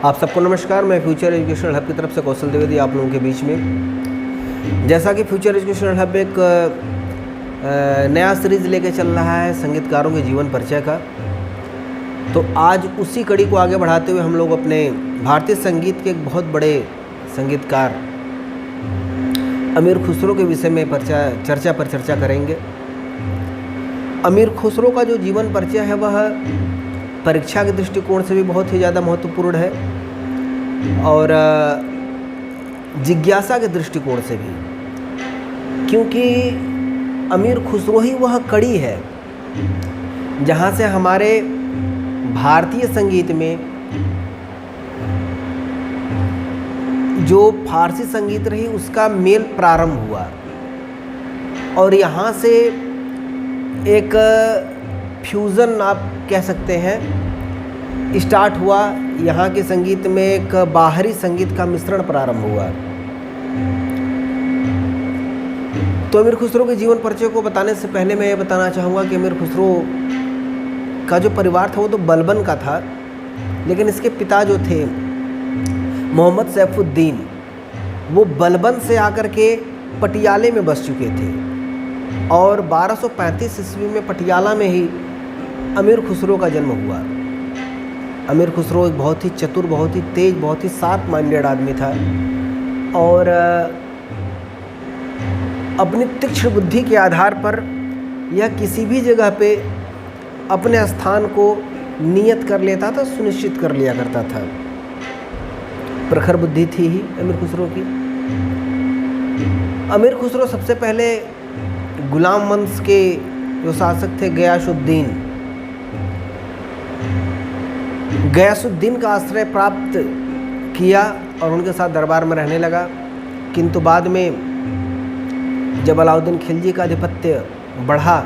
आप सबको नमस्कार। मैं फ्यूचर एजुकेशनल हब की तरफ से कौशल द्विवेदी आप लोगों के बीच में। जैसा कि फ्यूचर एजुकेशनल हब एक नया सीरीज़ लेके चल रहा है संगीतकारों के जीवन परिचय का, तो आज उसी कड़ी को आगे बढ़ाते हुए हम लोग अपने भारतीय संगीत के एक बहुत बड़े संगीतकार अमीर खुसरो के विषय में चर्चा करेंगे। अमीर खुसरो का जो जीवन परिचय है वह परीक्षा के दृष्टिकोण से भी बहुत ही ज़्यादा महत्वपूर्ण है और जिज्ञासा के दृष्टिकोण से भी, क्योंकि अमीर खुसरो ही वह कड़ी है जहाँ से हमारे भारतीय संगीत में जो फारसी संगीत रही उसका मेल प्रारंभ हुआ और यहाँ से एक फ्यूज़न आप कह सकते हैं स्टार्ट हुआ। यहाँ के संगीत में एक बाहरी संगीत का मिश्रण प्रारंभ हुआ। तो अमीर खुसरो के जीवन परिचय को बताने से पहले मैं ये बताना चाहूँगा कि अमीर खुसरो का जो परिवार था वो तो बलबन का था, लेकिन इसके पिता जो थे मोहम्मद सैफुद्दीन, वो बलबन से आकर के पटियाले में बस चुके थे और 1235 ईस्वी में पटियाला में ही अमीर खुसरो का जन्म हुआ। अमीर खुसरो एक बहुत ही चतुर, बहुत ही तेज, बहुत ही शार्प माइंडेड आदमी था और अपनी तीक्ष्ण बुद्धि के आधार पर यह किसी भी जगह पे अपने स्थान को नियत कर लेता था, सुनिश्चित कर लिया करता था। प्रखर बुद्धि थी ही अमीर खुसरो की। अमीर खुसरो सबसे पहले गुलाम वंश के जो शासक थे गयासुद्दीन का आश्रय प्राप्त किया और उनके साथ दरबार में रहने लगा, किंतु बाद में जब अलाउद्दीन खिलजी का आधिपत्य बढ़ा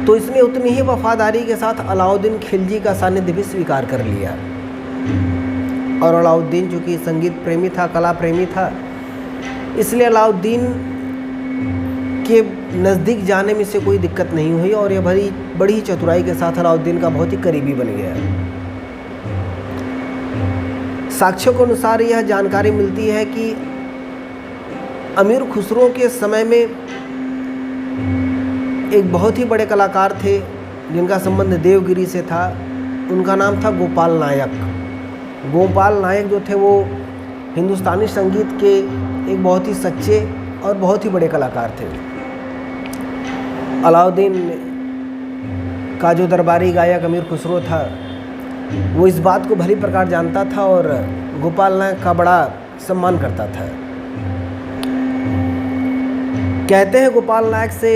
तो इसने उतनी ही वफादारी के साथ अलाउद्दीन खिलजी का सानिध्य भी स्वीकार कर लिया। और अलाउद्दीन चूँकि संगीत प्रेमी था, कला प्रेमी था, इसलिए अलाउद्दीन के नज़दीक जाने में से कोई दिक्कत नहीं हुई और यह बड़ी ही चतुराई के साथ अलाउद्दीन का बहुत ही करीबी बन गया। साक्ष्यों के अनुसार यह जानकारी मिलती है कि अमीर खुसरो के समय में एक बहुत ही बड़े कलाकार थे जिनका संबंध देवगिरी से था। उनका नाम था गोपाल नायक। गोपाल नायक जो थे वो हिंदुस्तानी संगीत के एक बहुत ही सच्चे और बहुत ही बड़े कलाकार थे। अलाउद्दीन का जो दरबारी गायक अमीर खुसरो था वो इस बात को भली प्रकार जानता था और गोपाल नायक का बड़ा सम्मान करता था। कहते हैं गोपाल नायक से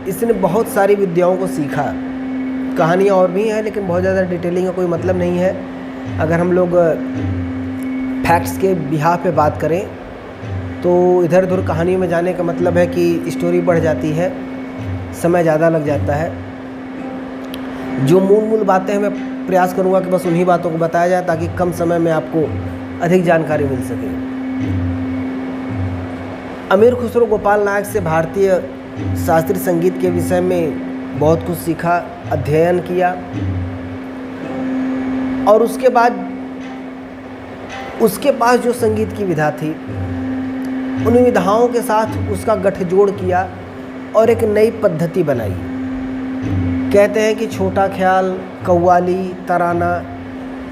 इसने बहुत सारी विद्याओं को सीखा। कहानियाँ और भी हैं लेकिन बहुत ज़्यादा डिटेलिंग का कोई मतलब नहीं है। अगर हम लोग फैक्ट्स के बिहाफ पे बात करें तो इधर उधर कहानियों में जाने का मतलब है कि स्टोरी बढ़ जाती है, समय ज़्यादा लग जाता है। जो मूल बातें हैं मैं प्रयास करूँगा कि बस उन्हीं बातों को बताया जाए ताकि कम समय में आपको अधिक जानकारी मिल सके। अमीर खुसरो गोपाल नायक से भारतीय शास्त्रीय संगीत के विषय में बहुत कुछ सीखा, अध्ययन किया और उसके बाद उसके पास जो संगीत की विधा थी उन विधाओं के साथ उसका गठजोड़ किया और एक नई पद्धति बनाई। कहते हैं कि छोटा ख्याल, कव्वाली, तराना,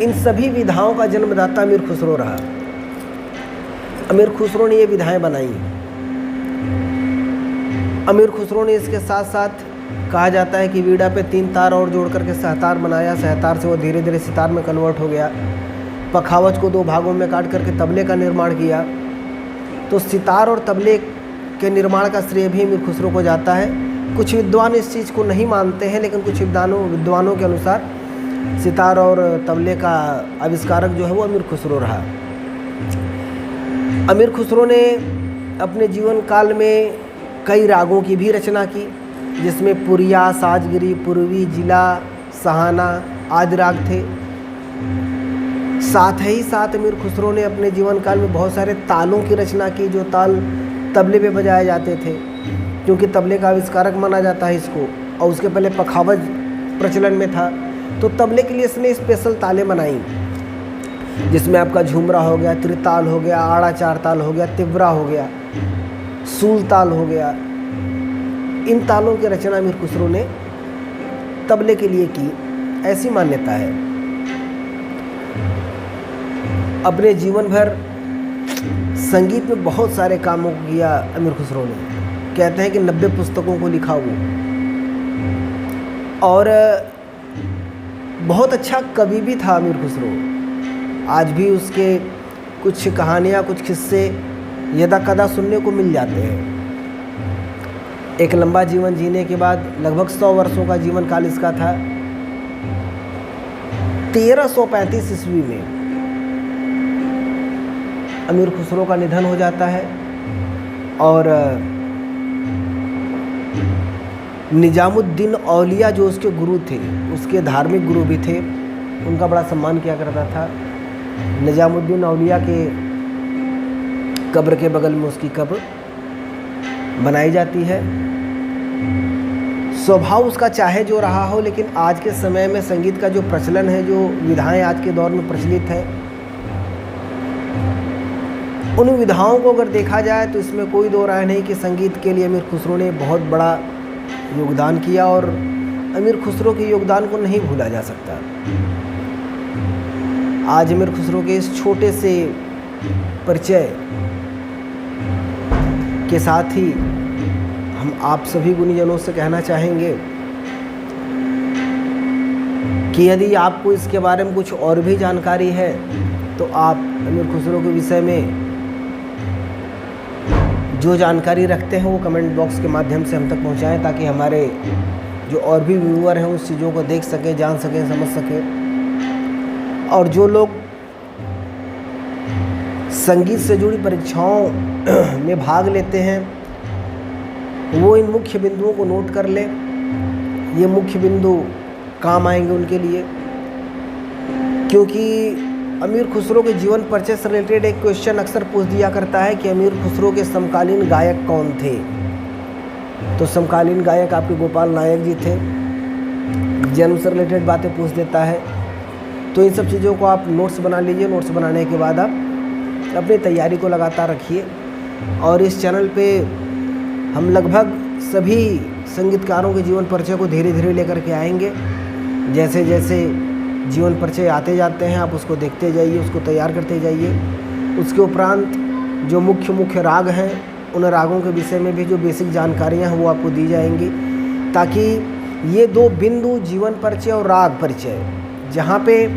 इन सभी विधाओं का जन्मदाता अमीर खुसरो रहा। अमीर खुसरो ने ये विधाएं बनाई। अमीर खुसरो ने इसके साथ साथ कहा जाता है कि वीणा पे 3 तार और जोड़ करके सहतार बनाया। सहतार से वो धीरे धीरे सितार में कन्वर्ट हो गया। पखावज को 2 भागों में काट करके तबले का निर्माण किया। तो सितार और तबले के निर्माण का श्रेय भी अमीर खुसरो को जाता है। कुछ विद्वान इस चीज़ को नहीं मानते हैं, लेकिन कुछ विद्वानों के अनुसार सितार और तबले का आविष्कारक जो है वो अमीर खुसरो रहा। अमीर खुसरो ने अपने जीवन काल में कई रागों की भी रचना की, जिसमें पुरिया, साजगिरी, पूर्वी, जिला, सहाना आदि राग थे। साथ ही साथ अमीर खुसरो ने अपने जीवन काल में बहुत सारे तालों की रचना की, जो ताल तबले पे बजाए जाते थे, क्योंकि तबले का आविष्कारक माना जाता है इसको। और उसके पहले पखावज प्रचलन में था। तो तबले के लिए इसने स्पेशल तालें बनाई, जिसमें आपका झुमरा हो गया, त्रिताल हो गया, आड़ा चार ताल हो गया, तिवरा हो गया, सूल ताल हो गया। इन तालों की रचना अमीर खुसरो ने तबले के लिए की, ऐसी मान्यता है। अपने जीवन भर संगीत में बहुत सारे कामों को किया अमीर खुसरो ने। कहते हैं कि 90 पुस्तकों को लिखा वो, और बहुत अच्छा कवि भी था अमीर खुसरो। आज भी उसके कुछ कहानियाँ, कुछ किस्से यदा कदा सुनने को मिल जाते हैं। एक लंबा जीवन जीने के बाद लगभग 100 वर्षों का जीवन काल इसका था। 1335 ईस्वी में अमीर खुसरो का निधन हो जाता है, और निजामुद्दीन औलिया जो उसके गुरु थे, उसके धार्मिक गुरु भी थे, उनका बड़ा सम्मान किया करता था। निजामुद्दीन औलिया के कब्र के बगल में उसकी कब्र बनाई जाती है। स्वभाव उसका चाहे जो रहा हो, लेकिन आज के समय में संगीत का जो प्रचलन है, जो विधाएं आज के दौर में प्रचलित है, उन विधाओं को अगर देखा जाए तो इसमें कोई दो राय नहीं कि संगीत के लिए अमीर खुसरो ने बहुत बड़ा योगदान किया, और अमीर खुसरो के योगदान को नहीं भूला जा सकता। आज अमीर खुसरो के इस छोटे से परिचय के साथ ही हम आप सभी गुणीजनों से कहना चाहेंगे कि यदि आपको इसके बारे में कुछ और भी जानकारी है तो आप अमीर खुसरो के विषय में जो जानकारी रखते हैं वो कमेंट बॉक्स के माध्यम से हम तक पहुंचाएं, ताकि हमारे जो और भी व्यूअर हैं उस चीज़ों को देख सकें, जान सकें, समझ सकें। और जो लोग संगीत से जुड़ी परीक्षाओं में भाग लेते हैं वो इन मुख्य बिंदुओं को नोट कर ले। ये मुख्य बिंदु काम आएंगे उनके लिए, क्योंकि अमीर खुसरो के जीवन परिचय से रिलेटेड एक क्वेश्चन अक्सर पूछ दिया करता है कि अमीर खुसरो के समकालीन गायक कौन थे। तो समकालीन गायक आपके गोपाल नायक जी थे। जन्म से रिलेटेड बातें पूछ देता है। तो इन सब चीज़ों को आप नोट्स बना लीजिए। नोट्स बनाने के बाद आप अपनी तैयारी को लगातार रखिए। और इस चैनल पे हम लगभग सभी संगीतकारों के जीवन परिचय को धीरे धीरे लेकर के आएंगे। जैसे जैसे जीवन परिचय आते जाते हैं आप उसको देखते जाइए, उसको तैयार करते जाइए। उसके उपरांत जो मुख्य राग हैं उन रागों के विषय में भी जो बेसिक जानकारियां हैं वो आपको दी जाएंगी, ताकि ये दो बिंदु जीवन परिचय और राग परिचय जहाँ पे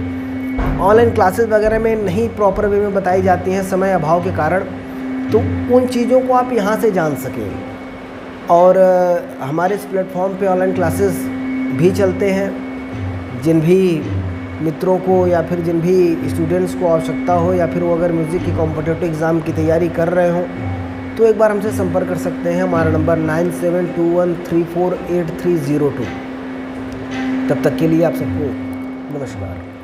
ऑनलाइन क्लासेस वगैरह में नहीं प्रॉपर वे में बताई जाती हैं समय अभाव के कारण, तो उन चीज़ों को आप यहाँ से जान सकें। और हमारे इस प्लेटफॉर्म पे ऑनलाइन क्लासेस भी चलते हैं। जिन भी मित्रों को या फिर जिन भी स्टूडेंट्स को आवश्यकता हो, या फिर वो अगर म्यूज़िक की कॉम्पिटिटिव एग्ज़ाम की तैयारी कर रहे हों, तो एक बार हमसे संपर्क कर सकते हैं। हमारा नंबर 9721348302। तब तक के लिए आप सबको नमस्कार।